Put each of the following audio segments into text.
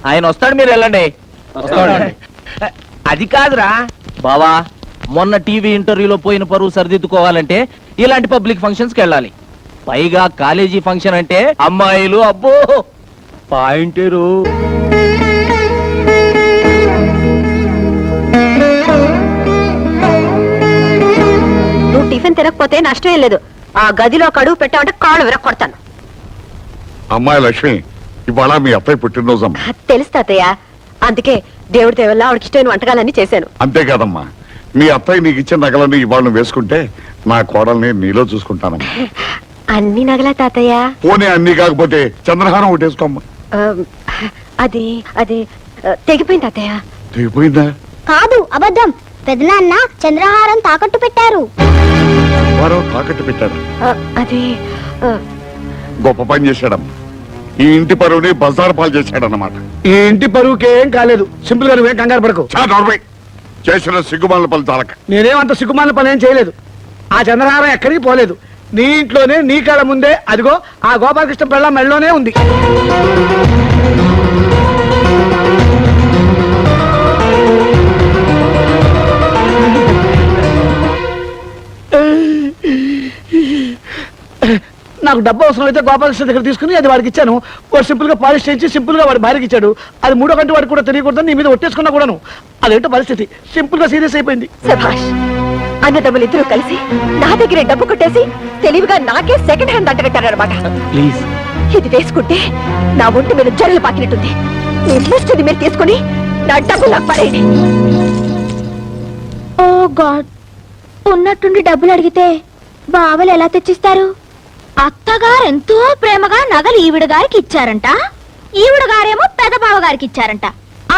ఆయన వస్తాడు, మీరు వెళ్ళండి. అది కాదురా బావా, మొన్న టీవీ ఇంటర్వ్యూలో పోయిన పరువు సరిదిద్దుకోవాలంటే ఇలాంటి పబ్లిక్ ఫంక్షన్స్ కి వెళ్ళాలి. పైగా కాలేజీ ఫంక్షన్ అంటే అమ్మాయిలు, అబ్బో పాయింటేరు. నువ్వు టిఫిన్ తినకపోతే నష్టం ఏం లేదు. ఆ గదిలో కడుగు పెట్టామంటే కాళ్ళు విరక్కొడతాను. అమ్మాయి లక్ష్మి, ఇవాళ మీ అత్తయ్య పుట్టినరోజమ్మా. తెలుసు తాతయ్య, అందుకే దేవుడి దేవల్ల ఆవిడకి ఇష్టమైన వంటకాలన్నీ చేశాను. అంతేకాదమ్మా, మీ అత్తయ్య నీకు ఇచ్చిన నగలన్నీ ఇవాళ నువ్వు వేసుకుంటే నా కోడల్ని నీలో చూసుకుంటానమ్మా. అన్ని నగలా తాతయ్య? పోనీ అన్ని కాకపోతే చంద్రహారం ఒకటి వేసుకోమ్మా. అది అది తెగిపోయింది తాతయ్య. తెగిపోయిందా? కాదు, అబద్ధం. పెదనాన్న చంద్రహారం తాకట్టు పెట్టారు. తాకట్టు పెట్టారు? అది గొప్ప పని చేశాడమ్మా. ఈ ఇంటి పరువుని బజార్ పాలు చేశాడన్నమాట. ఈ ఇంటి పరువుకి ఏం కాలేదు. సింపుల్ గా నువ్వేం కంగారు పడకు. చేసిన సిగ్గుమాల పని తాలక. నేనేమంత సిగ్గుమాల పని ఏం చేయలేదు. ఆ చంద్రహారం ఎక్కడికి పోలేదు. నీ ఇంట్లోనే, నీ కళ్ళ ముందే అదిగో ఆ గోపాలకృష్ణ పిల్ల మెడలోనే ఉంది. నాకు డబ్బు అవసరం అయితే గోపాలకృష్ణ దగ్గర తీసుకుని అది వాడికి ఇచ్చాను. వాడు సింపుల్ గా పాలిష్ చేయించి సింపుల్ గా వాడి భార్యకి ఇచ్చాడు. అది మూడో కంటి వాడికి కూడా తెలియకూడదు, నీ మీద ఒట్టేసుకున్నా కూడాను. అదేంటో పరిస్థితి సింపుల్ గా సీరియస్ అయిపోయింది. సభాష్, అన్నదమ్ములు ఇద్దరు కలిసి నా దగ్గరే డబ్బు కొట్టేసి తెలివిగా నాకే సెకండ్ హ్యాండ్ అంటగట్టారనమాట. ప్లీజ్, ఇది వేసుకుంటే నా ఒంటి మీద జరలు పాకినట్టుంది. మీ ఇష్టది మీరు తీసుకుని నా డబ్బు నాకు పడేయండి. ఓ గాడ్, ఉన్నట్టుండి డబ్బులు అడిగితే బావలు ఎలా తెచ్చిస్తారు? అత్తగారు ఎంతో ప్రేమగా నగలు ఈవిడ గారికి ఇచ్చారంట. ఈవిడ గారేమో పెద్ద బావ గారికి ఇచ్చారంట.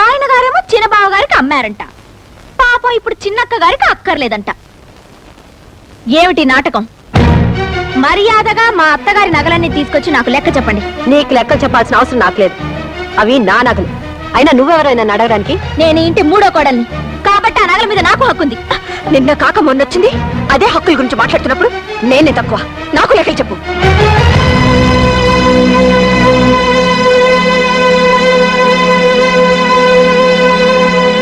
ఆయన గారేమో చిన్న బావ గారికి అమ్మారంట. పాపం ఇప్పుడు చిన్నక్క గారికి అక్కర్లేదంట. ఏమిటి నాటకం? మర్యాదగా మా అత్తగారి నగలన్నీ తీసుకొచ్చి నాకు లెక్క చెప్పండి. నీకు లెక్క చెప్పాల్సిన అవసరం నాకు లేదు. అవి నా నగలు. అయినా నువ్వెవరైనా అడగడానికి? నేను ఇంటి మూడో కోడల్ని కాబట్టి ఆ నగల మీద నాకు హక్కుంది. నిన్న కాక మొన్నొచ్చింది. అదే హక్కుల గురించి మాట్లాడుతున్నప్పుడు నేనే తక్కువ. నాకు లెక్కలు చెప్పు.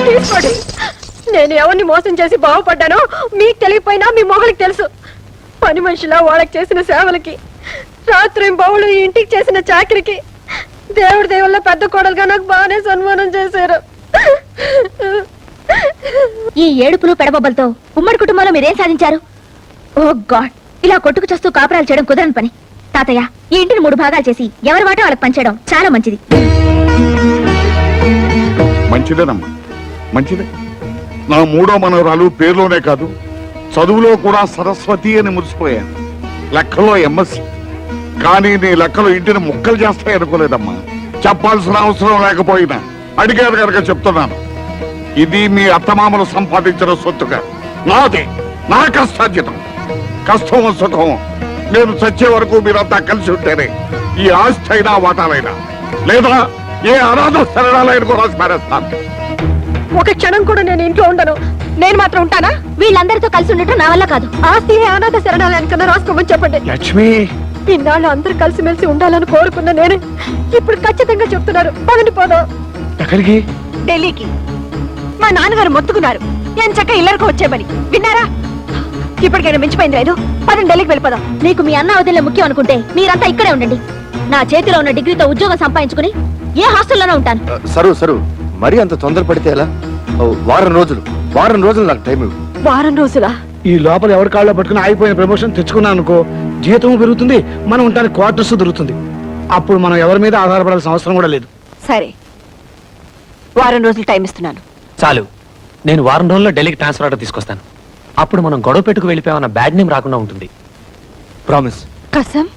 తీసుకోండి. నేను ఎవరిని మోసం చేసి బాగుపడ్డానో మీకు తెలియపోయినా మీ మొగలికి తెలుసు. పని మనిషిలా వాళ్ళకి చేసిన సేవలకి, రాత్రి బావులు ఈ ఇంటికి చేసిన చాకరికి దేవుడి దేవుళ్ళ పెద్ద కోడలుగా నాకు బాగానే సన్మానం చేశారు. ఈ ఏడుపులు పెడబొబ్బలతో ఉమ్మడి కుటుంబంలో మీరేం సాధించారు? ఓ గాడ్, ఇలా కొట్టుకు చేస్తూ కాపురాలు చేయడం కుదరని పని. తాతయ్య, ఈ ఇంటిని 3 భాగాలు చేసి ఎవరి వాటా వాళ్ళకి పనిచేయడం చాలా మంచిది. మంచిదేనమ్మా, మంచిదే. నా మూడో మనవరాలు పేరులోనే కాదు, చదువులో కూడా సరస్వతి అని మురిసిపోయాను. లెక్కలో ఎంఎస్సి. కానీ నీ లెక్కలు ఇంటిని ముక్కలు చేస్తాయి అనుకోలేదమ్మా. చెప్పాల్సిన అవసరం లేకపోయినా అడిగారు కనుక చెప్తున్నాను. ఇది మీ అత్తమామలు సంపాదించిన సొత్తుగా నాదే, నా కష్టార్జితం. కష్టమో సుఖమో నేను చచ్చే వరకు మీరంతా కలిసి ఉంటేనే ఈ ఆస్తి అయినా వాటాలైనా, లేదా ఏ అనాథ శరణాలైన కూడా స్మరిస్తాను. ఒక క్షణం కూడా నేను ఇంట్లో ఉండను. నేను మాత్రం ఉంటానా? వీళ్ళందరితో కలిసి ఉండటం నా వల్ల కాదు. ఆస్తి అనాథ శరణాలయానికన్నా రాసుకోమని చెప్పండి. లక్ష్మి, ఇన్నాళ్ళు అందరూ కలిసిమెలిసి ఉండాలని కోరుకున్న నేను ఇప్పుడు ఖచ్చితంగా చెప్తున్నారు. పదండి పోదాం. ఎక్కడికి? ఢిల్లీకి. మా నాన్నగారు మొత్తుకున్నారు ఎంచక్క ఇల్లరికి వచ్చేమని. విన్నారా? ఇప్పటికైనా మించిపోయింది లేదు. పదండి ఢిల్లీకి వెళ్ళిపోదాం. మీకు మీ అన్న వదిలే ముఖ్యం అనుకుంటే మీరంతా ఇక్కడే ఉండండి. నా చేతిలో ఉన్న డిగ్రీతో ఉద్యోగం సంపాదించుకుని ఏ హాస్టల్లోనే ఉంటాను. సరు మరి అంత తొందరపడితే ఎలా? వారం రోజులు నాకు టైం ఇవ్వు. వారం రోజులా? ఈ లోపల ఎవరి కాళ్ళలో పట్టుకుని ఆగిపోయిన ప్రమోషన్ తెచ్చుకున్నా అనుకో, జీతం పెరుగుతుంది, మనం ఉంటానికి క్వార్టర్స్ దొరుకుతుంది. అప్పుడు మనం ఎవరి మీద ఆధారపడాల్సిన అవసరం కూడా లేదు. సరే, వారం రోజులు టైం ఇస్తున్నాను. చాలు. నేను వారం రోజుల్లో ఢిల్లీకి ట్రాన్స్ఫర్ ఆర్డర్ తీసుకొస్తాను. అప్పుడు మనం గొడవ పెట్టుకు వెళ్ళిపోయామన్న బ్యాడ్ నేమ్ రాకుండా ఉంటుంది. ప్రామిస్. కసం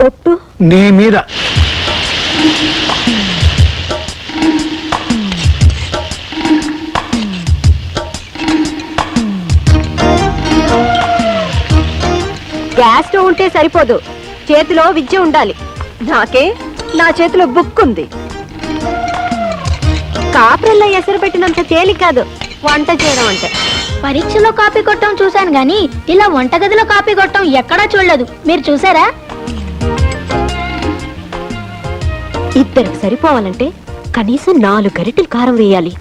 ఒట్టు. నీ మీద. గ్యాస్ స్టవ్ ఉంటే సరిపోదు, చేతిలో విద్య ఉండాలి. నాకే నా చేతిలో బుక్ ఉంది. కాపురల్లో ఎసరు పెట్టినంత తేలిక కాదు వంట చేయడం అంటే. పరీక్షలో కాపీ కొట్టడం చూశాను గానీ ఇలా వంటగదిలో కాపీ కొట్టడం ఎక్కడా చూడలేదు. మీరు చూసారా? ఇద్దరికి సరిపోవాలంటే కనీసం 4 గరిటెలు కారం వేయాలి.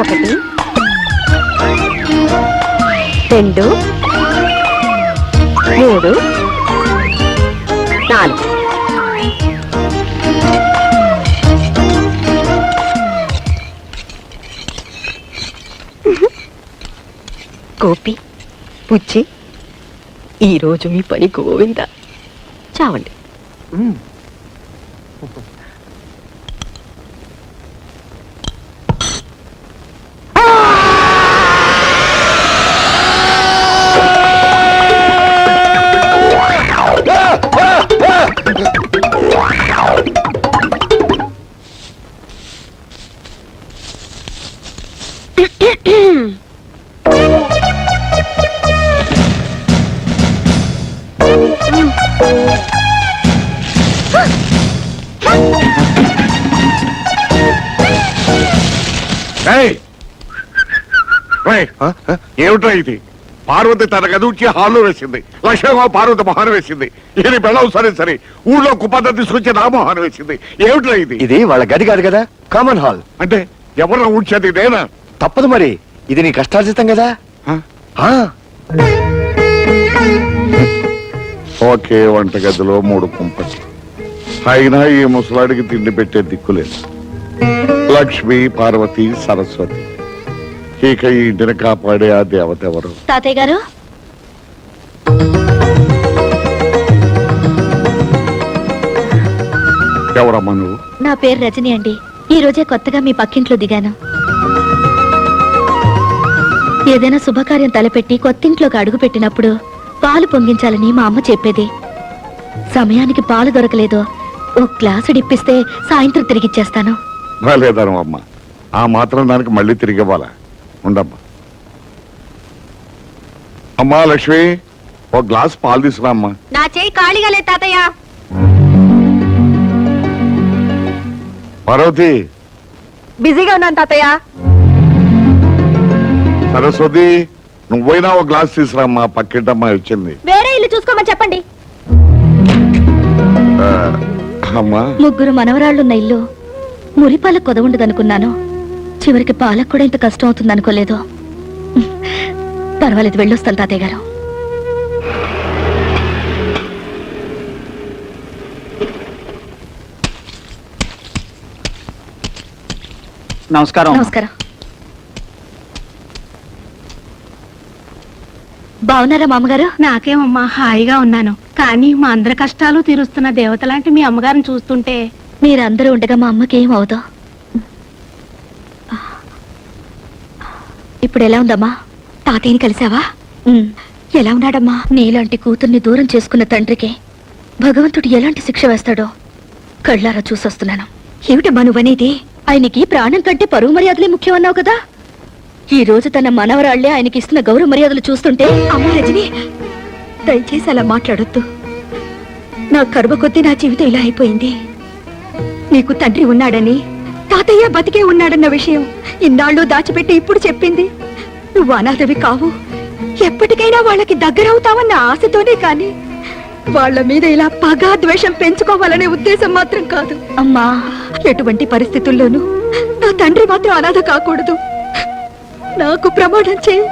1 2 3 4. గోపి, పుచ్చి, ఈరోజు మీ పని గోవింద. చావండి. ఏమిట్రా ఇది? పార్వతి తన గదుచి హాల్లో వేసింది, లక్ష్మమ్మ పార్వతి మొహాన్ని వేసింది, ఈయన పెళ్ళవు సరే సరే ఊళ్ళో కుప్పంతా తీసుకొచ్చి నా మొహాన్ని వేసింది. ఏమిట్రా ఇది? ఇది వాళ్ళ గది కాదు కదా, కామన్ హాల్. అంటే ఎవరో ఊడ్చేది నేనా? తప్పదు మరి, ఇది నీ కష్టార్జితం కదా. ఆ? ఆ, ఒకే వంటగదిలో 3 కుంపటి, అయినా ఈ ముసలాడికి తిండి పెట్టే దిక్కులేదు. లక్ష్మి, పార్వతి, సరస్వతి, ఇక ఈ ఇంటిని కాపాడే ఆ దేవత ఎవరు? తాతయ్య గారు, ఎవరమ్మా నువ్వు? నా పేరు రజని అండి. ఈ రోజే కొత్తగా మీ పక్కింట్లో దిగాను. ఏదైనా శుభకార్యం తలపెట్టి కొత్తింట్లోకి అడుగు పెట్టినప్పుడు పాలు పొంగించాలని మా అమ్మ చెప్పేది. సమయానికి పాలు దొరకలేదో ఓ గ్లాసు డిప్పిస్తే సాయంత్రం తిరిగిచ్చేస్తాను. లేదను అమ్మా, ఆ మాత్రం దానికి మళ్ళీ తిరిగి ఇవ్వాలా? ఉండమ్మా. అమ్మా లక్ష్మి, ఓ గ్లాస్ పాలు తీసుకురా అమ్మా. నా చేయి ఖాళీగా లేదు తాతయ్య. పార్వతి, బిజీగా ఉన్నాను తాతయ్య. సరస్వతి, నువ్వైనా ఓ గ్లాస్ తీసుకురామ్మా, పక్కింటమ్మా వచ్చింది. వేరే ఇల్లు చూసుకోమని చెప్పండి. ఆ, అమ్మా 3 మనవరాళ్లున్న ఇల్లు మురిపాల కొదవుండదనుకున్నాను. చివరికి పాలకు కూడా ఇంత కష్టం అవుతుంది అనుకోలేదు. పర్వాలేదు, వెళ్ళొస్తాను తాతయ్య గారు. నమస్కారం. నమస్కారం. బాగున్నారా మామగారు? నాకేమమ్మా, హాయిగా ఉన్నాను. కానీ మా అందరి కష్టాలు తీరుస్తున్న దేవత లాంటి మీ అమ్మగారిని చూస్తుంటే మీరందరూ ఉండగా మా అమ్మకి ఏం అవదో. ఇప్పుడు ఎలా ఉందమ్మా? తాతయ్యని కలిసావా? ఎలా ఉన్నాడమ్మా? నీలాంటి కూతుర్ని దూరం చేసుకున్న తండ్రికి భగవంతుడు ఎలాంటి శిక్ష వేస్తాడో కళ్ళారా చూసొస్తున్నాను. ఏమిటమ్మా నువ్వనేది? ఆయనకి ప్రాణం కంటే పరువు మర్యాదలే ముఖ్యం అన్నావు కదా. ఈ రోజు తన మనవరాళ్లే ఆయనకి ఇస్తున్న గౌరవ మర్యాదలు చూస్తుంటే, అమ్మ రజని, దయచేసి అలా మాట్లాడొద్దు. నా కర్మ కొద్దీ నా జీవితం ఇలా అయిపోయింది. నీకు తండ్రి ఉన్నాడని, తాతయ్య బతికే ఉన్నాడన్న విషయం ఇన్నాళ్ళు దాచిపెట్టి ఇప్పుడు చెప్పింది. నువ్వు అనాథవి కావు, ఎప్పటికైనా వాళ్ళకి దగ్గరవుతావన్న ఆశతోనే కాని వాళ్ళ మీద ఇలా పగా ద్వేషం పెంచుకోవాలనే ఉద్దేశం మాత్రం కాదు. అమ్మా, ఎటువంటి పరిస్థితుల్లోనూ నా తండ్రి మాత్రం అనాథ కాకూడదు. నాకు ప్రమాణం చేయి.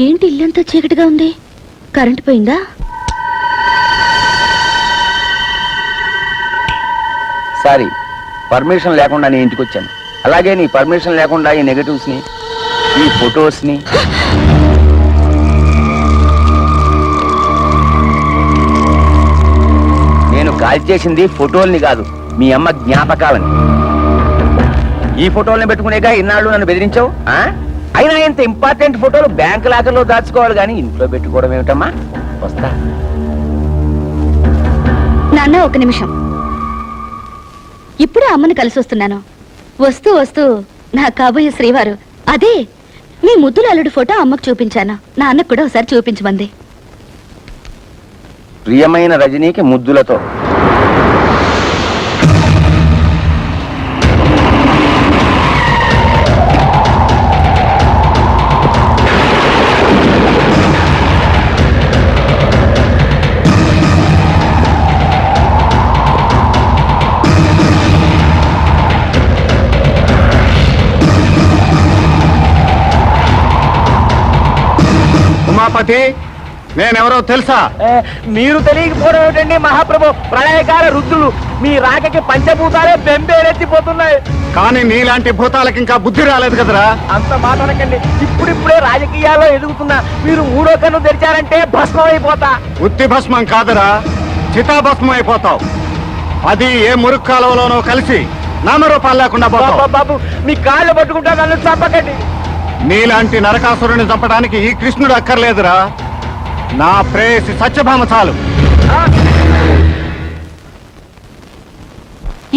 ఏంటి ఇల్లంతా చీకటిగా ఉంది? కరెంటు పోయిందా? సారీ, పర్మిషన్ లేకుండా నీ ఇంటికి వచ్చాను. అలాగే నీ పర్మిషన్ లేకుండా ఈ నెగటివ్స్ ని, ఈ ఫొటోస్ ని, నేను కాల్ చేసింది ఫోటోల్ని కాదు, మీ అమ్మ జ్ఞాపకాలని. ఈ ఫోటోల్ని పెట్టుకునేగా ఇన్నాళ్ళు నన్ను బెదిరించావు. అయినా ఇంత ఇంపార్టెంట్ ఫోటోలు బ్యాంక్ లాకర్లో దాచుకోవాలి కానీ ఇంట్లో పెట్టుకోవడం ఏమిటమ్మా? వస్తా. నాన్న, ఒక నిమిషం. ఇప్పుడే అమ్మని కలిసి వస్తున్నాను. వస్తూ వస్తూ నా కాబోయే శ్రీవారు, అదే మీ ముద్దుల అల్లుడు ఫోటో అమ్మకు చూపించాను. నాన్నకు కూడా ఒకసారి చూపించమంది. ప్రియమైన రజనీకి ముద్దులతో. ప్రజాపతి నేనెవరో తెలుసా? మీరు తెలియకపోవడం ఏమిటండి మహాప్రభు? ప్రళయకాల రుద్రులు మీ రాకకి పంచభూతాలే బెంబేలెత్తిపోతున్నాయి. కానీ నీలాంటి భూతాలకు ఇంకా బుద్ధి రాలేదు కదరా. అంత మాట్లాడకండి. ఇప్పుడిప్పుడే రాజకీయాల్లో ఎదుగుతున్నా మీరు మూడో కన్ను తెరిచారంటే భస్మం అయిపోతా. ఉత్తి భస్మం కాదరా, చితాభస్మం అయిపోతావు. అది ఏ మురుగు కాలువలోనో కలిసి నామరూపాలు లేకుండా పోతావు. బాబు మీ కాళ్ళు పట్టుకుంటా నన్ను చంపకండి. నీలాంటి నరకాసురుని చంపడానికి ఈ కృష్ణుడు అక్కర్లేదురా, నా ప్రేయసి సత్యభామ చాలు.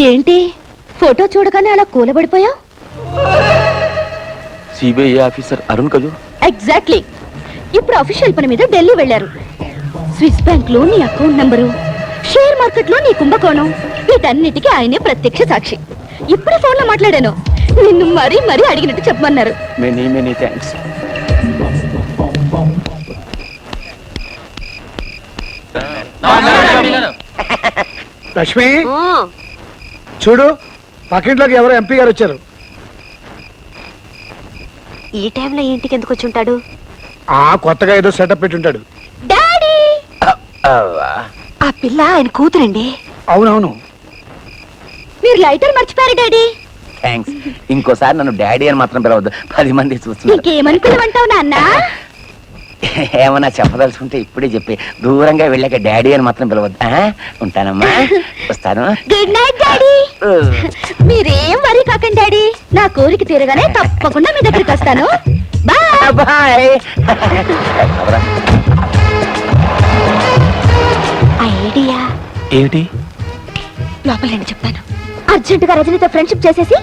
ఏంటి ఫోటో చూడగానే అలా కూలబడిపోయావు? సిబిఐ ఆఫీసర్ అరుణ్ కదూ? ఎగ్జాక్ట్లీ. ఇప్పుడు అఫీషియల్ పని మీద ఢిల్లీ వెళ్ళారు. స్విస్ బ్యాంక్ లో నీ అకౌంట్ నంబరు, షేర్ మార్కెట్ లో నీ కుంభకోణం, వీటన్నిటికీ ఆయనే ప్రత్యక్ష సాక్షి. ఇప్పుడే ఫోన్ లో మాట్లాడాను. నిన్ను మరీ మరీ అడిగినట్టు చెప్పమన్నారు. Many many thanks. లక్ష్మి చూడు, పక్కింట్లోకి ఎవరో ఎంపీ గారు వచ్చారు. ఈ టైంలో ఇంటికి ఎందుకు వచ్చి ఉంటాడు? కొత్తగా ఏదో సెటప్ పెట్టి ఉంటాడు. డాడీ, ఆ పిల్ల ఆయన కూతురండి. అవునవును. మీరు లైటర్ మర్చిపోయారు డాడీ. థ్యాంక్స్. ఇంకోసారి నన్ను డాడీ అని మాత్రం పిలవద్దు, 10 మంది చూస్తున్నారు. ఇంకేమని పిలవంటావు నాన్న? ఏమన్నా చెప్పదలుచుకుంటే ఇప్పుడే చెప్పి, దూరంగా వెళ్ళాక డాడీ అని మాత్రం పిలవద్దు. ఉంటానమ్మా, వస్తాను. Good night daddy. మీరేం వరీ కాకండి డాడీ, నా కోరిక తీరగానే తప్పకుండా మీ దగ్గరికి వస్తాను. Bye bye. ఐడియా ఏమిటి? లోపల నేను చెప్తాను. అర్జెంట్ గా రజనీతో ఫ్రెండ్షిప్ చేసేసి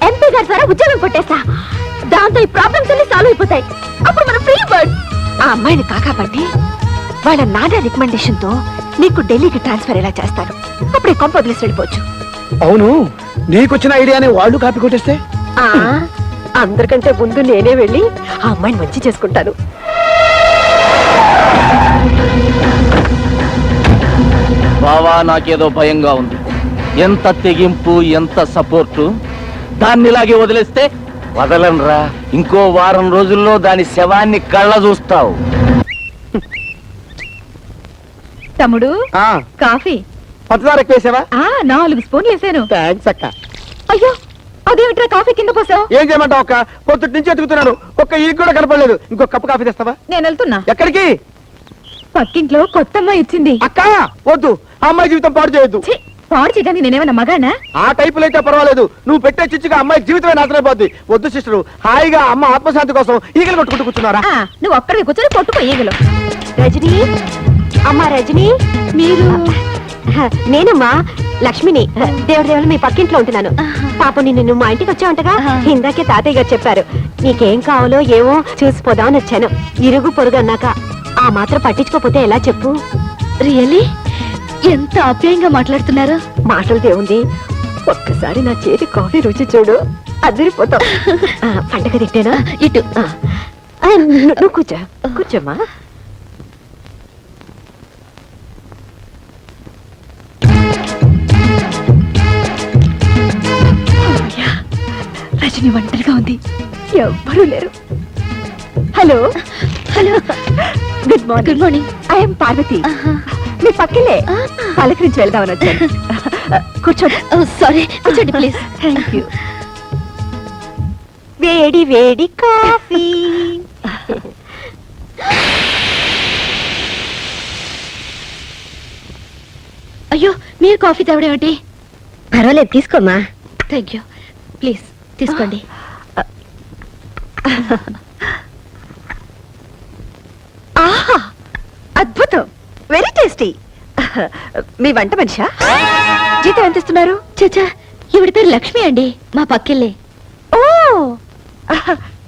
ఎంపీ గారి ద్వారా ఉద్యోగం కొట్టేస్తా. దాంతో ఈ ప్రాబ్లమ్స్ అన్ని సాల్వ్ అయిపోతాయి. అప్పుడు మనం ఫ్రీ బర్డ్. ఆ అమ్మాయిని కాకాపట్టి వాళ్ళ నాన్న రికమెండేషన్ తో నీకు ఢిల్లీకి ట్రాన్స్ఫర్ ఎలా చేస్తాను. అప్పుడే కొంప వదిలేసి వెళ్ళిపోవచ్చు. అవును, నీకొచ్చిన ఐడియాని వాళ్ళు కాపీ కొట్టేస్తే? అందరికంటే ముందు నేనే వెళ్ళి ఆ అమ్మాయిని మంచి చేసుకుంటాను. బావా, నాకేదో భయంగా ఉంది. ఎంత తెగింపు, ఎంత సపోర్టు. దాన్ని ఇలాగే వదిలేస్తే వదలనరా, ఇంకో వారం రోజుల్లో దాని శవాన్ని కళ్ళ చూస్తావు. తమ్ముడు, కాఫీ పంచదార ఎక్కువేసావా? 4 స్పూన్లు వేసాను. థ్యాంక్స్ అక్క. అయ్యో, అదేమిట్రా కాఫీ కింద పోసావు? ఏం చేయమంటావు అక్క? పొద్దుటి నుంచి ఎతుకుతున్నాను, ఒక్క ఈ కూడా కనపడలేదు. ఇంకో కప్పు కాఫీ తెస్తావా? నేను వెళ్తున్నా. ఎక్కడికి? పక్కింట్లో కొత్త అమ్మాయి ఇచ్చింది. అక్క వద్దు, ఆ అమ్మాయి జీవితం పాడు చేయొద్దు. పాడు చేయడానికి నేనేమన్నా మగానా? ఆ టైపులో అయితే పర్వాలేదు, నువ్వు పెట్టే చిచ్చుగా అమ్మాయి జీవితమే నాశనైపోద్ది. వద్దు సిస్టరు, హాయిగా అమ్మ ఆత్మశాంతి కోసం ఈగలు కొట్టుకుంటూ కూర్చున్నారా? నువ్వు ఒక్కడికి కూర్చొని కొట్టుకో ఈగలు. రజనీ, అమ్మా రజనీ, మీరు? నేనమ్మా లక్ష్మిని. దేవుడు మీ పక్కింట్లో ఉంటున్నాను. పాప నిన్ను మా ఇంటికి వచ్చావంటగా, ఇందాకే తాతయ్య గారు చెప్పారు. నీకేం కావాలో ఏమో చూసిపోదామని వచ్చాను. ఇరుగు పొరుగు అన్నాక ఆ మాత్రం పట్టించుకోపోతే ఎలా చెప్పు? రియల్లీ ఎంత ఆప్యాయంగా మాట్లాడుతున్నారు. మాటలదే ఉంది, ఒక్కసారి నా చేతి కాఫీ రుచి చూడు, అదిరిపోతావు. పండగ తిట్టేనా? ఇటు నువ్వు కూర్చో, కూర్చోమ్మా. రజని ఒంటరిగా ఉంది, ఎవ్వరూ లేరు. Hello hello, good morning. Good morning. I'm Parvathi. మీ పక్కలే పలకరించి వెళ్దామని వచ్చాను. కూర్చోండి. సారీ, కూర్చోండి ప్లీజ్. Thank you. వేడి వేడి కాఫీ. అయ్యో, మీరు కాఫీ తేవడం ఏమిటి? పర్వాలేదు, తీసుకోమ్మా. Thank you. ప్లీజ్ తీసుకోండి. ఆహా, అద్భుతం, వెరీ టేస్టీ. మీ వంట మనిషా? జీతం ఎంత ఇస్తున్నారు? చచ్చా, ఈవిడ పేరు లక్ష్మి అండి, మా పక్కిల్లే. ఓ,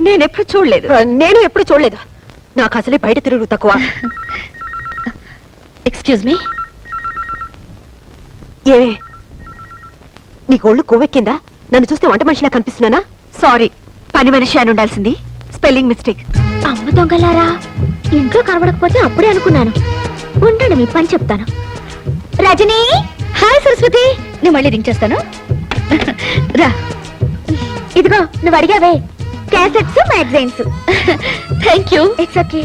నేనెప్పుడు చూడలేదు. నేను ఎప్పుడు చూడలేదు. నాకు అసలే బయట తిరుగు తక్కువ. Excuse me. ఏమే, నీకు ఒళ్ళు కొవ్వెక్కిందా? నన్ను చూస్తే వంట మనిషిలా కనిపిస్తున్నానా? సారీ, పని మనిషి అని ఉండాల్సింది, స్పెల్లింగ్ మిస్టేక్. అమ్మ దొంగలారా, ఇంట్లో కనబడకపోతే అప్పుడే అనుకున్నాను. ఉండండి, మీ పని చెప్తాను. రజనీ, హాయ్ సరస్వతి. నేను మళ్ళీ రింగ్ చేస్తాను. రా, ఇదిగో నువ్వు అడిగావే, cassettes magazines. Thank you. It's okay.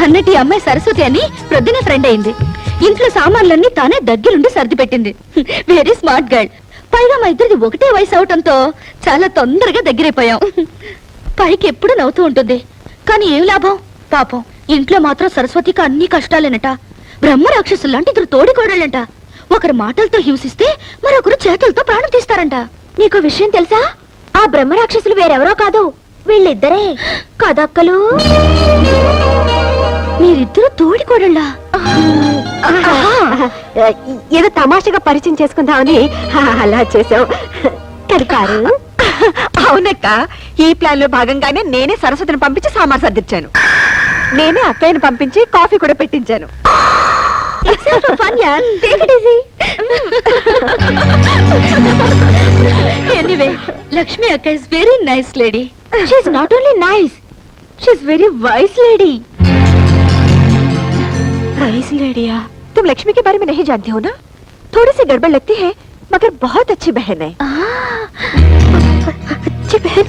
అన్నట్టు ఈ అమ్మాయి సరస్వతి అని ప్రొద్దున ఫ్రెండ్ అయింది. ఇంట్లో సామాన్లన్నీ తానే దగ్గరుండి సర్ది పెట్టింది. Very smart girl. పైగా మా ఇద్దరిది ఒకటే వయసు అవటంతో చాలా తొందరగా దగ్గరైపోయాం. పైకి ఎప్పుడు నవ్వుతూ ఉంటుంది, కానీ ఏం లాభం పాపం. ఇంట్లో మాత్రం సరస్వతికి అన్ని కష్టాలేనట. బ్రహ్మ రాక్షసులు లాంటి ఇద్దరు తోడికోడళ్ళంట. ఒకరు మాటలతో హింసిస్తే మరొకరు చేతులతో ప్రాణం తీస్తారంట. నీకు విషయం తెలుసా? ఆ బ్రహ్మ రాక్షసులు వేరెవరో కాదు, వీళ్ళిద్దరే కదక్కలు. మీరిద్దరు తోడికోడళ్ళా? ఏదో తమాషగా పరిచయం చేసుకుందామని అలా చేసాం. కడికారు. అవునక్క, ఈ ప్లాన్ లో భాగంగానే నేనే సరస్వతిని పంపించి సామాన్ సర్దిచ్చాను. నేనే అక్కయ్యను పంపించి కాఫీ కూడా పెట్టించాను. ఎనీవే, లక్ష్మి అక్క is very nice lady. She is not only nice, she is very wise lady. Wise लेडिया, तुम लक्ष्मी के बारे में नहीं जानती हो ना? थोड़ी सी गड़बड़ लगती है मगर बहुत अच्छी बहन है. अच्छी बहन,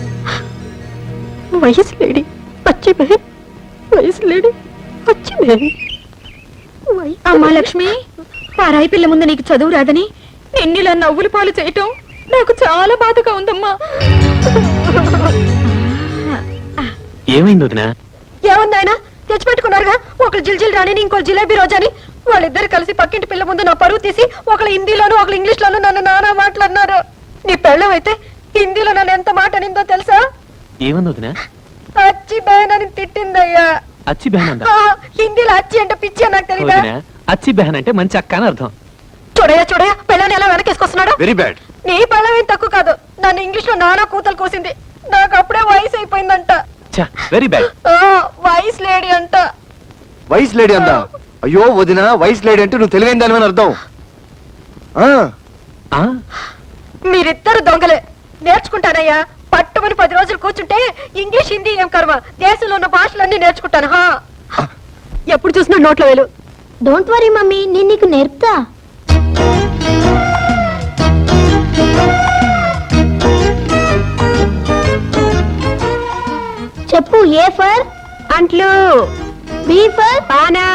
वाइस लेडी, अच्छी बहन, वाइस लेडी, अच्छी बहन. అమ్మా లక్ష్మి, పారాయి పిల్ల ముందు నీకు చదువు రాదని నిన్నిలా నవ్వులు పాలు చేయటం నాకు చాలా బాధగా ఉందమ్మా. ఏమైంది వదినా? ఏముందాయన తెచ్చిపెట్టుకున్నారుగా, ఒకరు జిల్జిల్ రాణిని ఇంకో జిలేబీ రోజని. వాళ్ళిద్దరు కలిసి పక్కింటి పిల్ల ముందు నా పరువు తీసి ఒకళ్ళు హిందీలోను ఒకళ్ళు ఇంగ్లీష్ లోను నన్ను నానా మాట్లాడినారు. నీ పెళ్ళం అయితే హిందీలో నన్ను ఎంత మాట అనిందో తెలుసా? ఏమంది వదినా? అచ్చి బహన్ అని తిట్టిందయ్యా. అచ్చి బెహన్ అందా? హిందీలో అచ్చి అంటే పిచ్చి అని నాకు తెలీదా? అచ్చి బెహన్ అంటే మంచి అక్క అని అర్థం. చూడయా పెళ్ళని ఎలా వెనకేసుకొస్తున్నాడు. Very bad. నీ పెళ్ళం ఏం తక్కువ కాదు, నన్ను ఇంగ్లీష్ లో నానా కూతలు కోసింది. నాకు అప్పుడే వయసు అయిపోయిందంట. Very bad. వయసు లేడీ అంట. వైస్ లేడీ అందా? అయ్యో వదిన, వైస్ లేడీ అంటే నువ్వు తెలివైన దానివని అర్థం. మీరిద్దరు దొంగలే. నేర్చుకుంటానయ్యా, పట్టుమని 10 రోజులు కూర్చుంటే ఇంగ్లీష్ హిందీ ఏం కర్మ, దేశంలో ఉన్న భాషలన్నీ నేర్చుకుంటాను. ఎప్పుడు చూసినా నోట్లో వేలు. డోంట్ వరీ మమ్మీ, నేను నీకు నేర్పుతా. చెప్పు. ఏ ఫర్ అంట్లు, బి ఫర్ పానా,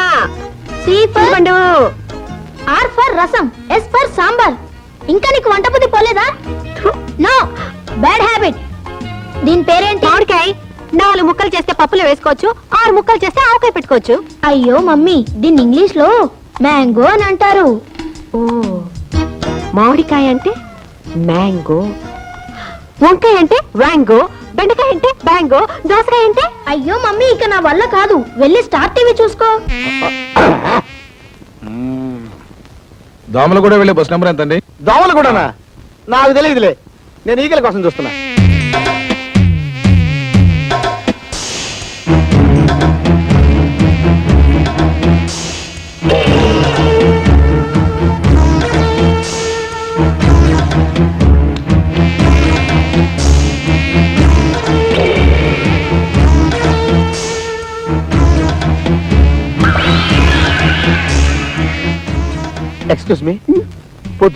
సి ఫర్ పండు, R for rasam, S for sambar. ఇంకా నీకు వంట బుద్ధి పోలేదా? No, bad habit. దీని పేరేంటి? మామిడికాయ. 4 ముక్కలు చేస్తే పప్పులో వేసుకోవచ్చు, 6 ముక్కలు చేస్తే ఆవకాయ పెట్టుకోవచ్చు. అయ్యో మమ్మీ, దీన్ని ఇంగ్లీష్ లో మ్యాంగో అని అంటారు. ఓ, మామిడికాయ అంటే మ్యాంగో, వంకాయ అంటే వ్యాంగో, బెండకాయ అంటే బ్యాంగో, దోసకాయ అంటే. అయ్యో మమ్మీ, ఇక నా వల్ల కాదు, వెళ్ళి స్టార్ టీవీ చూసుకో. దోమలు కూడా వెళ్ళే బస్ నెంబర్ ఎంతండి? దోమలు కూడానా? నాకు తెలియదులే, నేను ఈగల కోసం చూస్తున్నా. Excuse me,